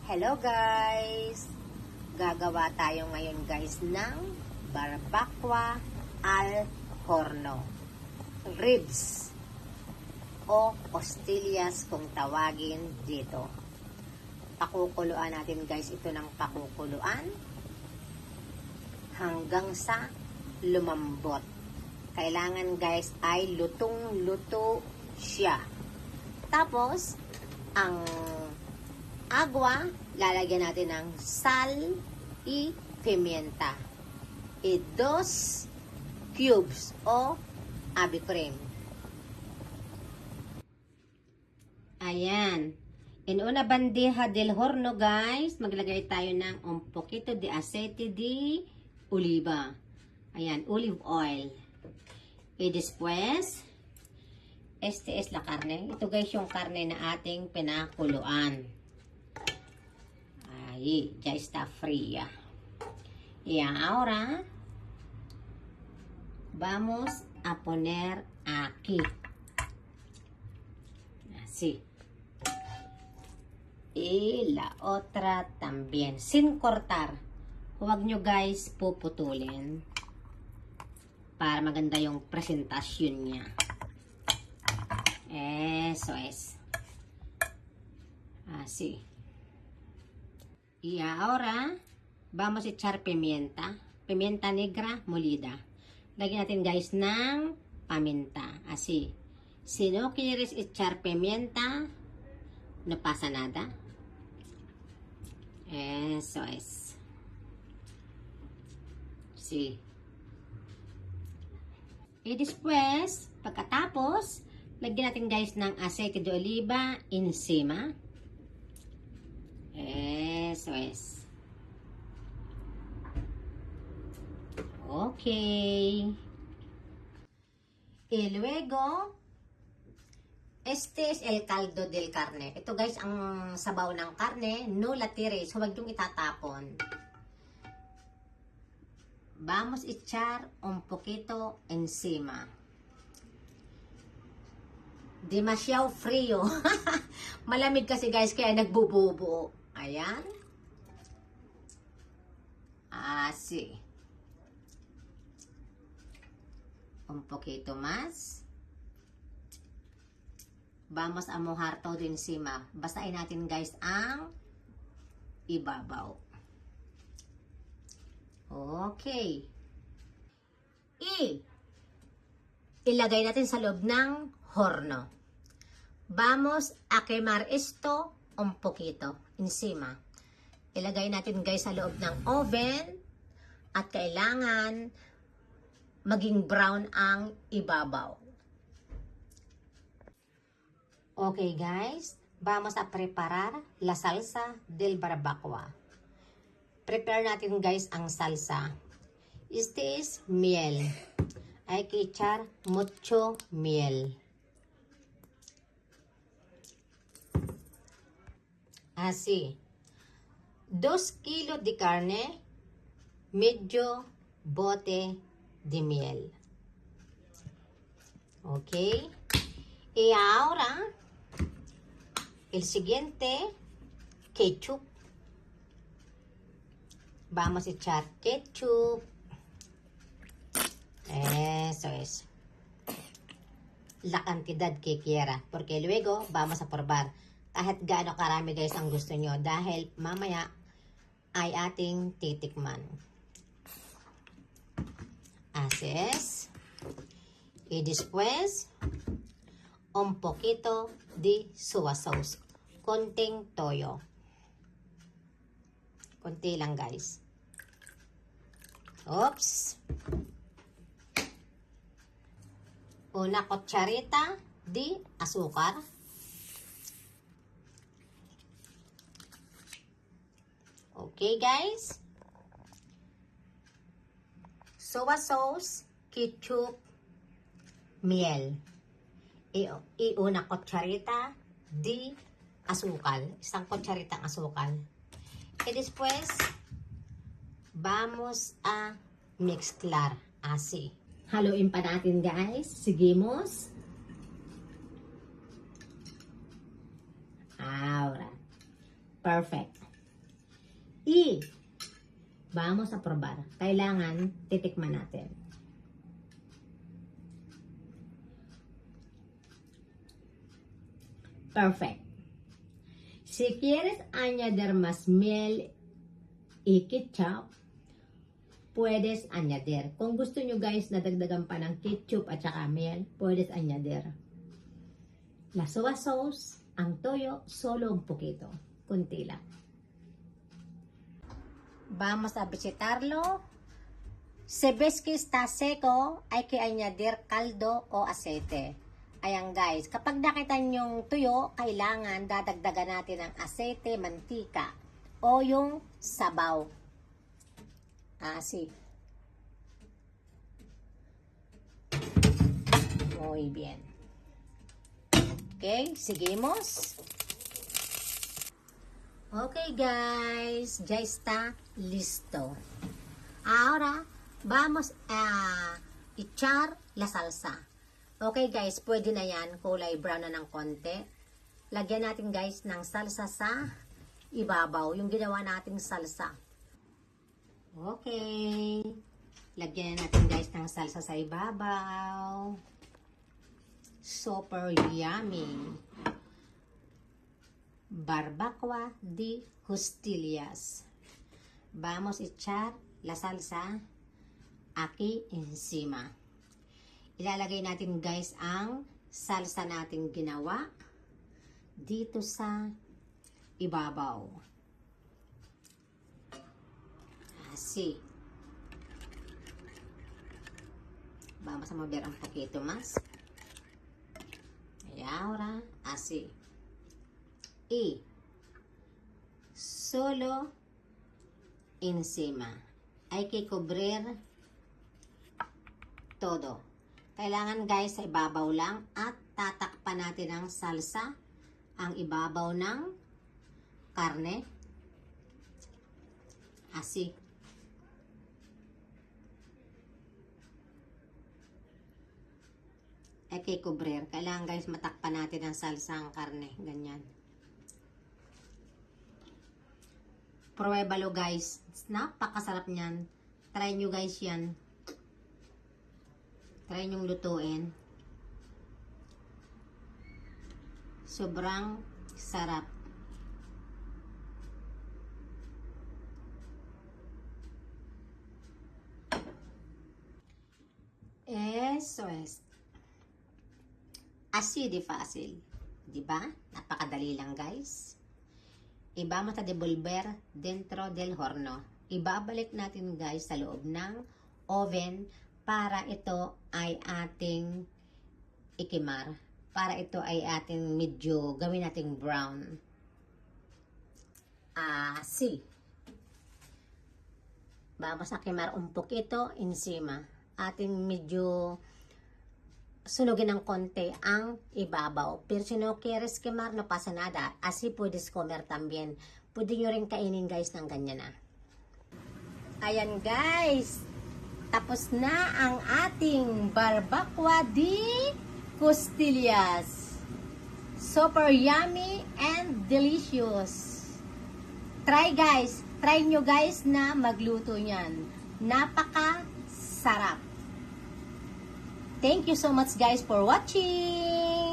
Hello guys! Gagawa tayo ngayon guys ng barbacoa al horno. Ribs o costillas kung tawagin dito. Pakukuluan natin guys ito ng pakukuluan hanggang sa lumambot. Kailangan guys ay lutong-luto siya. Tapos, ang agwa, lalagyan natin ng sal y pimienta. 2 cubes o abi cream. Ayan. En una bandeja del horno guys, maglagay tayo ng un poquito de aceite de oliva. Ayan, olive oil. Y después, este es la carne. Ito guys yung karne na ating pinakuluan. Ahí, ya está fría. Y ahora, vamos a poner aquí. Así. Y la otra también. Sin cortar. Huwag nyo guys puputulin. Para maganda yung presentasyon niya. Eso es. Así. Y ahora, vamos a echar pimienta. Pimienta negra molida. Lagyan natin guys ng paminta. Así. Si no quieres echar pimienta, no pasa nada. Eso es. Sí. Y después, pagkatapos, lagyan natin guys ng aceite de oliva encima. Eso es. Okay. Y luego, este es el caldo del carne. Ito guys, ang sabaw ng karne, no la tires. Huwag yung itatapon. Vamos a echar un poquito encima. Demasiado frío. Malamig kasi guys, kaya nagbububo. Ayan. Así. Un poquito más. Vamos a mojar todo encima. Basahin natin guys ang ibabaw. Okay. Ilagay natin sa loob ng horno. Vamos a quemar esto un poquito encima. Ilagay natin guys sa loob ng oven at kailangan maging brown ang ibabaw. Okay guys, vamos a preparar la salsa del barbacoa. Prepare natin guys ang salsa. Este es miel. Hay que echar mucho miel. Así. 2 kilos de carne, medio bote de miel. Ok. Y ahora, el siguiente, ketchup. Vamos a echar ketchup. Eso es. La cantidad que quiera. Porque luego vamos a probar. Kahit gaano karami guys ang gusto nyo. Dahil mamaya ay ating titikman. Así es. Y después, un poquito de soya sauce. Konting toyo. Konti lang guys. Oops. Una cucharita de azúcar. Okay guys. Soya sauce, ketchup, miel. Y una cucharita de azúcar. Isang cucharita azúcar. Y después, vamos a mezclar así. Haluin pa natin guys. Seguimos. Ahora. Perfect. E. Vamos a probar. Kailangan titikman natin. Perfect. Si quieres añadir más miel y ketchup, puedes añadir. Kung gusto nyo guys na dagdagan pa ng ketchup at saka miel, puedes añadir. La soya sauce, ang toyo, solo un poquito. Kunti lang. Vamos a visitarlo. Si ves que está seco, hay que añadir caldo o aceite. Ayan guys, kapag nakita nyong tuyo, kailangan dadagdagan natin ng aceite, mantika, o yung sabaw. Así. Muy bien. Okay, seguimos. Okay guys, ya está listo. Ahora vamos a echar la salsa. Okay guys, pwede na yan. Kulay brown na ng konti. Lagyan natin guys ng salsa sa ibabaw. Yung ginawa nating salsa. Okay. Lagyan natin guys ng salsa sa ibabaw. Super yummy. Barbacoa de costillas. Vamos a echar la salsa aquí encima. Ilalagay natin guys ang salsa nating ginawa dito sa ibabaw. Así. Vamos a mover un poquito más. Y ahora así. Y solo encima. Hay que cubrir todo. Kailangan guys sa ibabaw lang at tatakpan natin ng salsa ang ibabaw ng karne. Así. Hay que cubrir. Kailangan guys matakpan natin ang salsa ang karne. Ganyan. Pruébalo guys. Napakasarap niyan. Try nyo guys yan. Try nyong lutuin. Sobrang sarap. Eso es. Así de fácil. Diba? Napakadali lang guys. Y vamos a devolver dentro del horno. Ibabalik natin guys sa loob ng oven para ito ay ating ikimar. Para ito ay ating medyo gawin nating brown. Así. Vamos a quemar un poquito encima. Ating medyo sunugin ng konti ang ibabaw. Pero si no quieres quemar, no pasa nada. Así puedes comer también. Pwede nyo rin kainin guys ng ganyan na. Ayan guys. Tapos na ang ating barbacoa de costillas. Super yummy and delicious. Try guys. Try nyo guys na magluto nyan. Napaka sarap. Thank you so much guys for watching.